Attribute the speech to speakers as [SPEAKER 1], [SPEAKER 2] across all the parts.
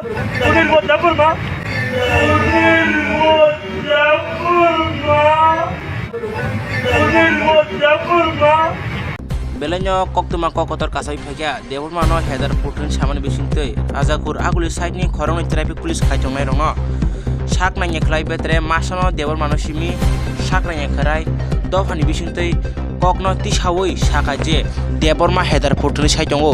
[SPEAKER 1] উনির মুজাফর মা উনির মুজাফর মা
[SPEAKER 2] Belanya kok tu mak kotor kasai phagia debor mano header putin saman bisingtei ajakur aguli side ni khorong traffic police khaitong nai rongo sak na nyeklai betre masano debor mano simi sak na nyekrai dofani bisingtei kokno tisawoi saka je debor ma header putin saitongo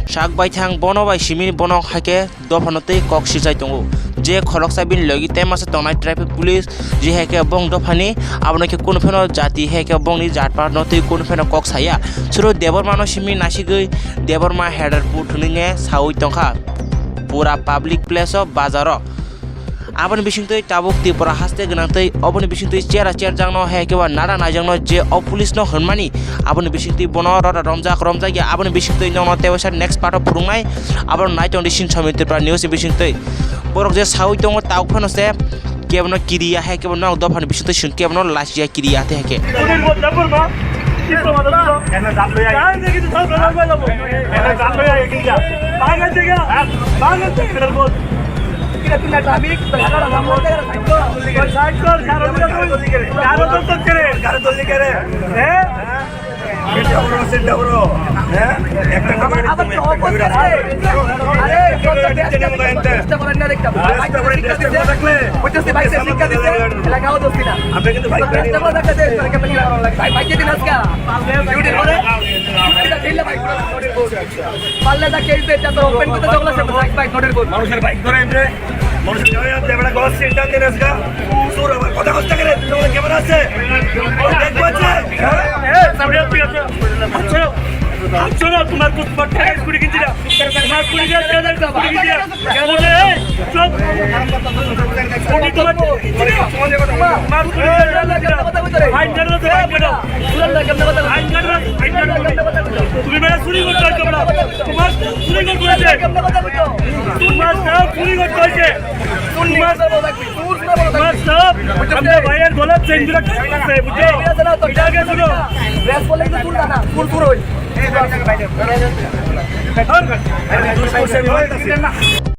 [SPEAKER 2] sak baithang bono bai simi bono khake dofanotei kok sijai tongo je khorok sabin logi temasa tongnai traffic police je heke bong dofani abonake kono pheno jati heke bong ni jatpar notei kono pheno kok saya suro debor mano simi nasigoi debor ma header putuninge saui tongkha pura public place of bazaro aboni bisingtei tabuk tipura haste gnangtei oboni bisingtei chera jangno heke ba nara najangno je o police no honmani aboni bisingtei bono rota romjagi aboni bisingtei nono tewasa next part of purungai abon night on disin samite pra news bisingtei borok je saui tongo tauk phano se kebno kiriya heke bono dofan bisingtei sun kebno lasya kiriya te heke
[SPEAKER 1] উনির Muzaffar মা কি প্রমাদ দিলো এনে জাল লইয়া কাই দেখি তো সব লড়াই যাব এনে জাল লইয়া কি যা বাঙাল থেকে এর বল কিরা তুমি ট্রাফিক লাগাড়া সামনে সাইড কর কারো দলি করে হ্যাঁ সেটা বড় হ্যাঁ একটা আবার অপোজিট আছে আরে চেষ্টা করেন না দেখতে বাইক দেখলে বুঝতে বাইক শিক্ষা দিতে লাগাও দোস্তি না আপনি কিন্তু বাইক চেষ্টা করে দেখতে তোকে পেনি লাগানো লাগে বাইক দিন আজকে ডিউটি করে এটা দিলে বাইক পারলে দা কেস দে তো ওপেন করতে জগলা সে বাইক নোটের বোর্ড মানুষের বাইক ধরে এমনি মানুষের জয় দেবড়া গস সেন্টার দেন আজকে সুর আমার কথা কষ্ট করে তোমার ক্যামেরা আছে দেখবো আছে সামনে তুই আছে আচ্ছা তোমার কুছ পট্টা কুড়ি কিনছি না তোমার কুড়ি যা যা কুড়ি কিনছি না কেমন এই চুপ কুড়ি তোমার তোমার কুড়ি যা ফাইন করো তো ফাইন করো ফাইন করো তুমি মেরা চুরি করতে হইছে তোমরা তোমার চুরি করতে হইছে তোমার সব চুরি করতে হইছে তোমার সব আমরা ভাইয়ের গলা চেঞ্জ রাখতে বুঝছো এটা আগে শুনো রেস বলে কিন্তু তুল না তুল হই